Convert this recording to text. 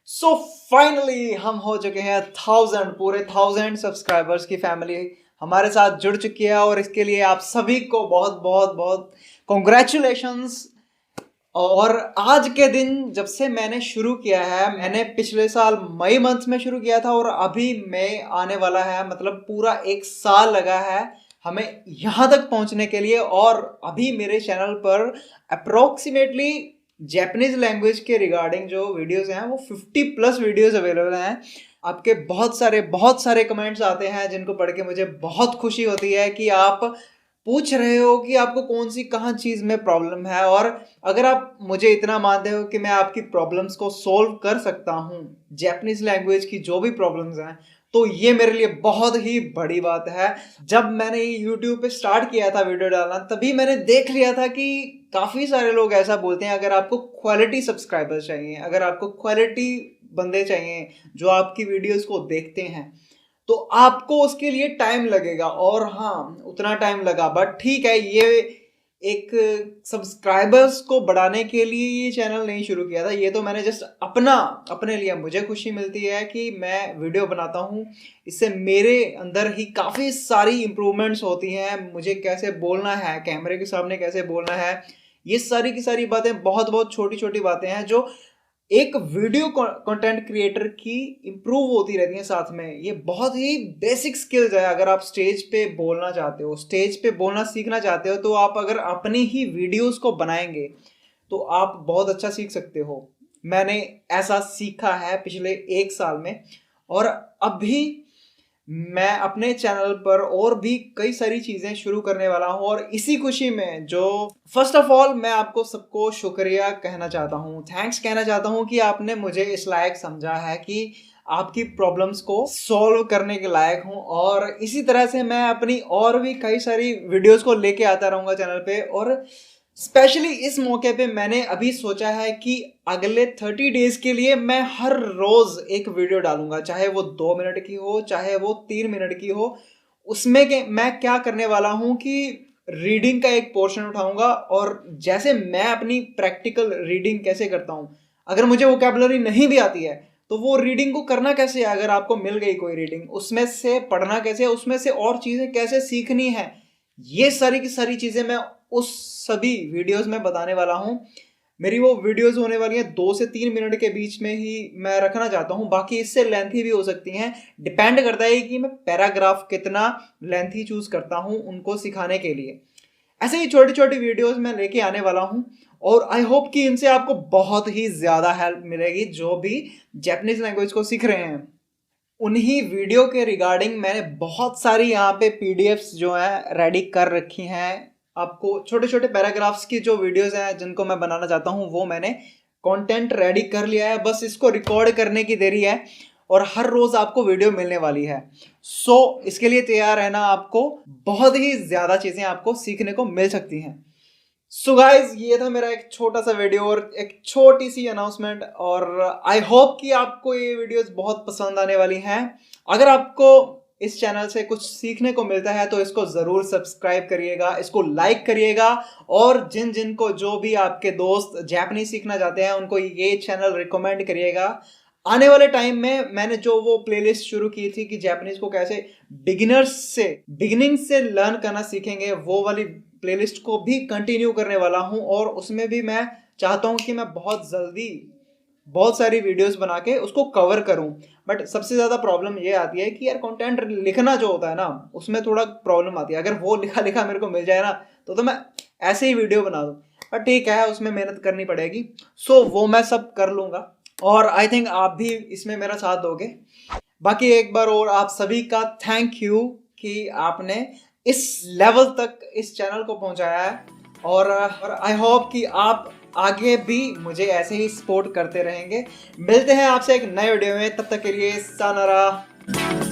So finally हम हो चुके हैं 1000 सब्सक्राइबर्स की फैमिली हमारे साथ जुड़ चुकी है और इसके लिए आप सभी को बहुत बहुत बहुत कॉन्ग्रेचुलेशंस। और आज के दिन जब से मैंने शुरू किया है, मैंने पिछले साल मई मंथ में शुरू किया था और अभी मई आने वाला है, मतलब पूरा 1 साल लगा है हमें यहाँ तक पहुँचने के लिए। और अभी मेरे चैनल पर अप्रोक्सीमेटली जैपनीज लैंग्वेज के रिगार्डिंग जो वीडियोस हैं वो 50+ वीडियोस अवेलेबल हैं। आपके बहुत सारे कमेंट्स आते हैं जिनको पढ़ के मुझे बहुत खुशी होती है कि आप पूछ रहे हो कि आपको कौन सी कहाँ चीज़ में प्रॉब्लम है, और अगर आप मुझे इतना मानते हो कि मैं आपकी प्रॉब्लम्स को सॉल्व कर सकता हूँ, जैपनीज लैंग्वेज की जो भी प्रॉब्लम्स हैं, तो ये मेरे लिए बहुत ही बड़ी बात है। जब मैंने यूट्यूब पे स्टार्ट किया था वीडियो डालना, तभी मैंने देख लिया था कि काफ़ी सारे लोग ऐसा बोलते हैं अगर आपको क्वालिटी सब्सक्राइबर्स चाहिए, अगर आपको क्वालिटी बंदे चाहिए जो आपकी वीडियोस को देखते हैं, तो आपको उसके लिए टाइम लगेगा। और हाँ, उतना टाइम लगा, बट ठीक है, ये एक सब्सक्राइबर्स को बढ़ाने के लिए ये चैनल नहीं शुरू किया था। ये तो मैंने जस्ट अपने लिए, मुझे खुशी मिलती है कि मैं वीडियो बनाता हूँ, इससे मेरे अंदर ही काफ़ी सारी इम्प्रूवमेंट्स होती हैं। मुझे कैसे बोलना है, कैमरे के सामने कैसे बोलना है, ये सारी की सारी बातें, बहुत बहुत छोटी छोटी बातें हैं जो एक वीडियो कंटेंट क्रिएटर की इम्प्रूव होती रहती हैं साथ में। ये बहुत ही बेसिक स्किल्स है। अगर आप स्टेज पे बोलना चाहते हो, स्टेज पे बोलना सीखना चाहते हो, तो आप अगर अपनी ही वीडियोस को बनाएंगे तो आप बहुत अच्छा सीख सकते हो। मैंने ऐसा सीखा है पिछले 1 साल में, और अभी मैं अपने चैनल पर और भी कई सारी चीज़ें शुरू करने वाला हूँ। और इसी खुशी में जो फर्स्ट ऑफ ऑल मैं आपको सबको शुक्रिया कहना चाहता हूँ, थैंक्स कहना चाहता हूँ कि आपने मुझे इस लायक समझा है कि आपकी प्रॉब्लम्स को सॉल्व करने के लायक हूँ। और इसी तरह से मैं अपनी और भी कई सारी वीडियोस को लेके आता रहूँगा चैनल पे। और स्पेशली इस मौके पे मैंने अभी सोचा है कि अगले 30 डेज के लिए मैं हर रोज़ एक वीडियो डालूंगा, चाहे वो 2 मिनट की हो, चाहे वो 3 मिनट की हो। उसमें के मैं क्या करने वाला हूँ कि रीडिंग का एक पोर्शन उठाऊंगा, और जैसे मैं अपनी प्रैक्टिकल रीडिंग कैसे करता हूँ, अगर मुझे वोकैबुलरी नहीं भी आती है तो वो रीडिंग को करना कैसे है, अगर आपको मिल गई कोई रीडिंग, उसमें से पढ़ना कैसे है, उसमें से और चीज़ें कैसे सीखनी है, ये सारी की सारी चीज़ें मैं उस सभी वीडियोस में बताने वाला हूँ। मेरी वो वीडियोस होने वाली हैं 2 से 3 मिनट के बीच में ही मैं रखना चाहता हूँ, बाकी इससे लेंथी भी हो सकती हैं। डिपेंड करता है कि मैं पैराग्राफ कितना लेंथी चूज करता हूँ उनको सिखाने के लिए। ऐसे ही छोटी छोटी वीडियोस मैं लेके आने वाला हूँ, और आई होप कि इनसे आपको बहुत ही ज़्यादा हेल्प मिलेगी जो भी जैपनीज लैंग्वेज को सीख रहे हैं। उन्हीं वीडियो के रिगार्डिंग मैंने बहुत सारी यहाँ पे पीडीएफ्स जो हैं रेडी कर रखी हैं। आपको छोटे छोटे पैराग्राफ्स की जो वीडियोस हैं जिनको मैं बनाना चाहता हूँ, वो मैंने कंटेंट रेडी कर लिया है, बस इसको रिकॉर्ड करने की देरी है, और हर रोज़ आपको वीडियो मिलने वाली है। सो इसके लिए तैयार रहना, आपको बहुत ही ज़्यादा चीज़ें आपको सीखने को मिल सकती हैं। सो गाइज, ये था मेरा एक छोटा सा वीडियो और एक छोटी सी अनाउंसमेंट, और आई होप कि आपको ये वीडियोस बहुत पसंद आने वाली हैं। अगर आपको इस चैनल से कुछ सीखने को मिलता है तो इसको ज़रूर सब्सक्राइब करिएगा, इसको लाइक करिएगा, और जिन जिन को, जो भी आपके दोस्त जापानीज सीखना चाहते हैं, उनको ये चैनल रिकमेंड करिएगा। आने वाले टाइम में मैंने जो वो प्लेलिस्ट शुरू की थी कि जापानीज को कैसे बिगिनिंग से लर्न करना सीखेंगे, वो वाली प्लेलिस्ट को भी कंटिन्यू करने वाला हूं, और उसमें भी मैं चाहता हूं कि मैं बहुत जल्दी बहुत सारी वीडियोस बना के उसको कवर करूं। बट सबसे ज़्यादा प्रॉब्लम ये आती है कि यार कंटेंट लिखना जो होता है ना, उसमें थोड़ा प्रॉब्लम आती है। अगर वो लिखा मेरे को मिल जाए ना, तो मैं ऐसे ही वीडियो बना दूँ, पर ठीक है, उसमें मेहनत करनी पड़ेगी। सो वो मैं सब कर लूँगा, और आई थिंक आप भी इसमें मेरा साथ दोगे। बाकी एक बार और आप सभी का थैंक यू कि आपने इस लेवल तक इस चैनल को पहुंचाया है, और आई होप कि आप आगे भी मुझे ऐसे ही सपोर्ट करते रहेंगे। मिलते हैं आपसे एक नए वीडियो में, तब तक के लिए सानारा।